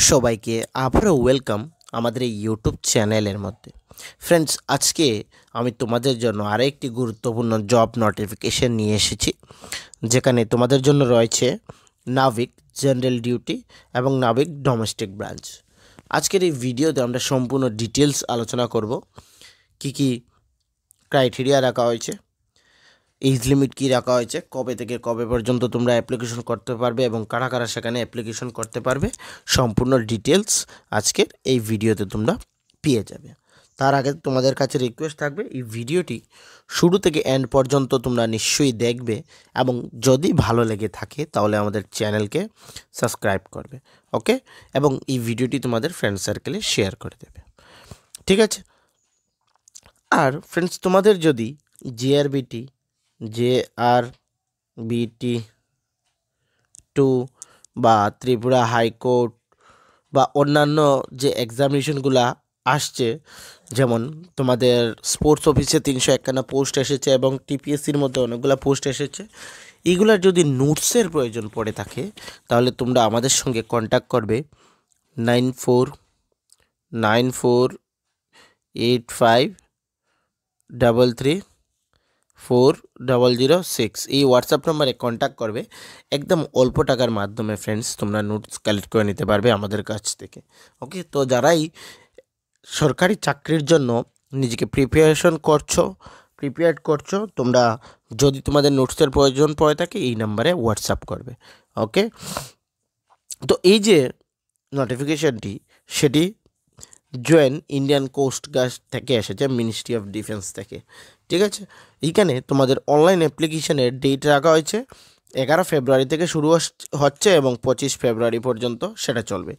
সবাইকে আবারও ওয়েলকাম আমাদের এই ইউটিউব চ্যানেলের মধ্যে। ফ্রেন্ডস, আজকে আমি তোমাদের জন্য আরেকটি গুরুত্বপূর্ণ জব নোটিফিকেশন নিয়ে এসেছি, যেখানে তোমাদের জন্য রয়েছে নাভিক জেনারেল ডিউটি এবং নাভিক ডোমেস্টিক ব্রাঞ্চ। আজকের এই ভিডিওতে আমরা সম্পূর্ণ ডিটেলস আলোচনা করব, কি কি ক্রাইটেরিয়া রাখা হয়েছে, এজ লিমিট কী রাখা হয়েছে, কবে থেকে কবে পর্যন্ত তোমরা অ্যাপ্লিকেশন করতে পারবে এবং কারা কারা সেখানে অ্যাপ্লিকেশন করতে পারবে, সম্পূর্ণ ডিটেলস আজকের এই ভিডিওতে তোমরা পেয়ে যাবে। তার আগে তোমাদের কাছে রিকোয়েস্ট থাকবে, এই ভিডিওটি শুরু থেকে এন্ড পর্যন্ত তোমরা নিশ্চয়ই দেখবে এবং যদি ভালো লেগে থাকে তাহলে আমাদের চ্যানেলকে সাবস্ক্রাইব করবে, ওকে, এবং এই ভিডিওটি তোমাদের ফ্রেন্ড সার্কেলে শেয়ার করে দেবে, ঠিক আছে। আর ফ্রেন্ডস, তোমাদের যদি JRBT 2 বা ত্রিপুরা হাইকোর্ট বা অন্যান্য যে এক্সামিনেশনগুলো আসছে, যেমন তোমাদের স্পোর্টস অফিসে 351 পোস্ট এসেছে এবং টিপিএসসির মধ্যে অনেকগুলো পোস্ট এসেছে, এগুলার যদি নোটসের প্রয়োজন পড়ে থাকে তাহলে তোমরা আমাদের সঙ্গে কন্ট্যাক্ট করবে 949485334006 এই হোয়াটসঅ্যাপ নাম্বারে কন্ট্যাক্ট করবে। একদম অল্প টাকার মাধ্যমে ফ্রেন্ডস তোমরা নোটস কালেক্ট করে নিতে পারবে আমাদের কাছ থেকে, ওকে। তো যারাই সরকারি চাকরির জন্য নিজেকে প্রিপেয়ার করছো তোমরা, যদি তোমাদের নোটসের প্রয়োজন পড়ে থাকে এই নাম্বারে হোয়াটসঅ্যাপ করবে, ওকে। তো এই যে নোটিফিকেশানটি, সেটি জয়েন ইন্ডিয়ান কোস্ট গার্ড থেকে এসেছে, মিনিস্ট্রি অফ ডিফেন্স থেকে, ঠিক আছে। এইখানে তোমাদের অনলাইন অ্যাপ্লিকেশনের ডেট রাখা হয়েছে 11 ফেব্রুয়ারি থেকে শুরু হচ্ছে এবং 25 ফেব্রুয়ারি পর্যন্ত সেটা চলবে।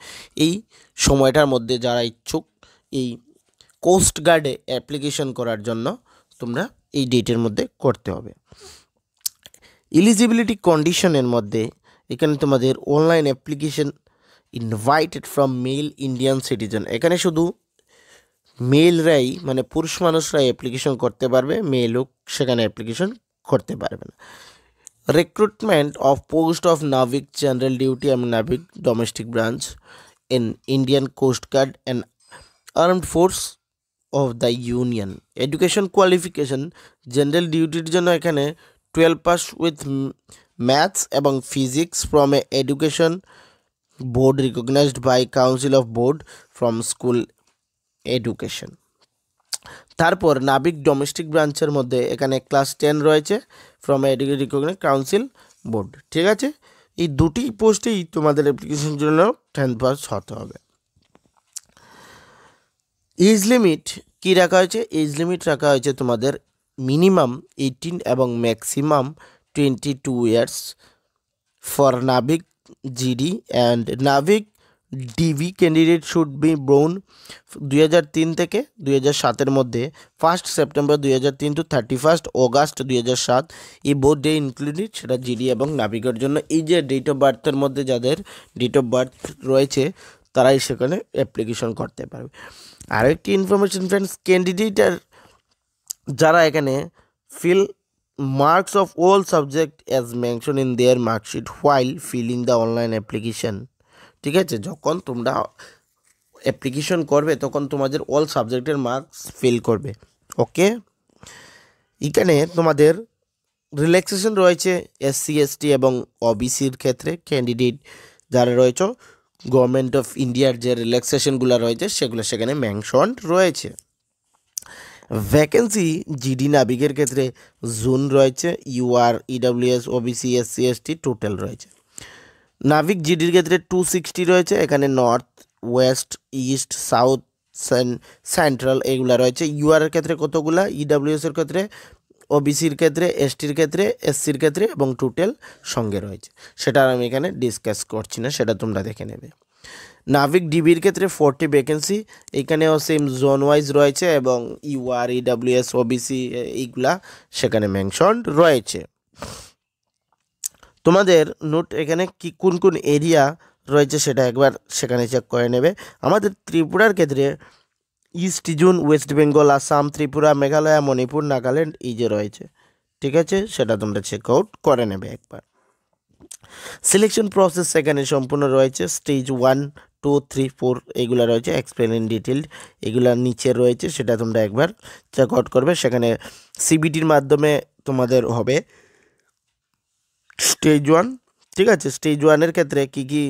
এই সময়টার মধ্যে যারা ইচ্ছুক এই কোস্ট গার্ডে অ্যাপ্লিকেশন করার জন্য তোমরা এই ডেটের মধ্যে করতে হবে। এলিজিবিলিটি কন্ডিশনের মধ্যে এখানে তোমাদের online application invited from male Indian citizen, এখানে শুধু মেলরাই মানে পুরুষ মানুষরাই অ্যাপ্লিকেশন করতে পারবে, মেয়ে লোক সেখানে অ্যাপ্লিকেশন করতে পারবে না। Recruitment of post of Navik general duty এবং Navik domestic branch in Indian coast guard and armed force of the union. Education qualification general ডিউটির জন্য এখানে 12 পাস উইথ ম্যাথস এবং physics from a education board recognized by council of board from school education. তারপর Navik domestic ব্রাঞ্চের মধ্যে এখানে class 10 রয়েছে from education recognize council board, ঠিক আছে। এই দুটি পোস্টেই তোমাদের অ্যাপ্লিকেশনের জন্য 10 পাস হতে হবে। এজ লিমিট কী রাখা হয়েছে? এজ লিমিট রাখা হয়েছে তোমাদের মিনিমাম 18 এবং maximum 22 years for Navik GD and Navik DV candidate should be born 2003 থেকে 2007 মধ্যে 1 সেপ্টেম্বর 2003 টু 31 অগাস্ট 2007 এই বোথ ডে ইনক্লুডেড, সেটা জিডি এবং নাভিকের জন্য। এই যে ডেট অফ বার্থের মধ্যে যাদের ডেট অফ বার্থ রয়েছে তারাই সেখানে অ্যাপ্লিকেশন করতে পারবে। আরেকটি ইনফরমেশন ফ্রেন্ডস, ক্যান্ডিডেটের যারা এখানে feel marks of all subject as mentioned in their mark sheet while filling the online application, ঠিক আছে। যখন তোমরা অ্যাপ্লিকেশন করবে তখন তোমাদের অল সাবজেক্টের মার্কস ফিল করবে, ওকে। এখানে তোমাদের রিল্যাক্সেশন রয়েছে SC ST এবং OBCর ক্ষেত্রে। ক্যান্ডিডেট যারা রয়েছে গভর্নমেন্ট অফ ইন্ডিয়ার যে রিল্যাক্সেশনগুলো রয়েছে সেগুলো সেখানে মেনশন রয়েছে। ভ্যাকেন্সি জিডি নাভিকের ক্ষেত্রে জোন রয়েছে, UR EWS OBC SC ST total রয়েছে। নাভিক জিডির ক্ষেত্রে 260 রয়েছে, এখানে north West east south central এগুলো রয়েছে। UR এর ক্ষেত্রে কতগুলা, EWS এর ক্ষেত্রে, OBCর ক্ষেত্রে, STর ক্ষেত্রে, SCর ক্ষেত্রে এবং টোটাল সঙ্গে রয়েছে, সেটা আমি এখানে ডিসকাস করছি না, সেটা তোমরা দেখে নেবে। নাভিক ডিবির ক্ষেত্রে 40 ভ্যাকেন্সি, এখানেও সেম জোন ওয়াইজ রয়েছে এবং UR EWS OBC এইগুলা সেখানে মেনশন রয়েছে। তোমাদের নোট এখানে কি কোন কোন এরিয়া রয়েছে সেটা একবার সেখানে চেক করে নেবে। আমাদের ত্রিপুরার ক্ষেত্রে east zone, West Bengal, Assam, Tripura, Meghalaya, Manipur, Nagaland এই যে রয়েছে, ঠিক আছে, সেটা তোমরা চেক আউট করে নেবে একবার। সিলেকশন প্রসেস সেখানে সম্পূর্ণ রয়েছে, স্টেজ 1 2, 3, 4 এগুলো রয়েছে এক্সপ্লেন ইন ডিটেইলড, এগুলা নিচে রয়েছে, সেটা তোমরা একবার চেক আউট করবে। সেখানে সিবিটির মাধ্যমে তোমাদের হবে স্টেজ 1, ঠিক আছে। স্টেজ 1-এর ক্ষেত্রে কি কি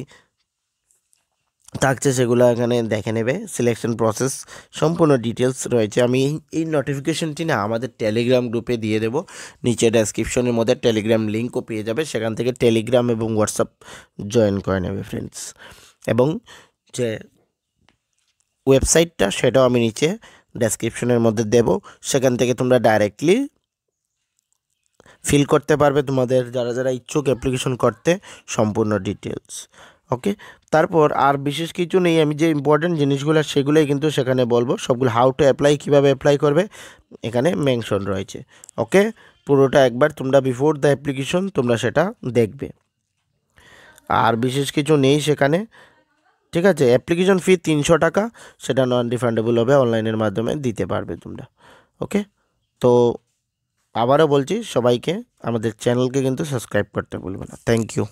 থাকছে সেগুলো এখানে দেখে নেবে। সিলেকশন প্রসেস সম্পূর্ণ ডিটেলস রয়েছে। আমি এই নোটিফিকেশনটি না আমাদের টেলিগ্রাম গ্রুপে দিয়ে দেব, নিচে ডেসক্রিপশনের মধ্যে টেলিগ্রাম লিঙ্কও পেয়ে যাবে, সেখান থেকে টেলিগ্রাম এবং হোয়াটসঅ্যাপ জয়েন করে নেবে ফ্রেন্ডস। এবং যে ওয়েবসাইটটা সেটাও আমি নিচে ডেসক্রিপশনের মধ্যে দেব, সেখান থেকে তোমরা ডাইরেক্টলি ফিল করতে পারবে তোমাদের যারা যারা ইচ্ছুক অ্যাপ্লিকেশন করতে সম্পূর্ণ ডিটেলস। ওকে, তারপর আর বিশেষ কিছু নেই, আমি যে ইম্পর্টেন্ট জিনিসগুলো সেগুলোই কিন্তু সেখানে বলবো, সবগুলো হাউ টু অ্যাপ্লাই, কীভাবে অ্যাপ্লাই করবে এখানে মেনশন রয়েছে। ওকে, পুরোটা একবার তোমরা বিফোর দ্য অ্যাপ্লিকেশন তোমরা সেটা দেখবে। আর বিশেষ কিছু নেই সেখানে, ঠিক আছে। অ্যাপ্লিকেশন ফি 300 টাকা, সেটা নন রিফান্ডেবল হবে, অনলাইনের মাধ্যমে দিতে পারবে তোমরা। ওকে, তো আবারও বলছি সবাইকে আমাদের চ্যানেলকে কিন্তু সাবস্ক্রাইব করতে ভুলবে না। Thank you.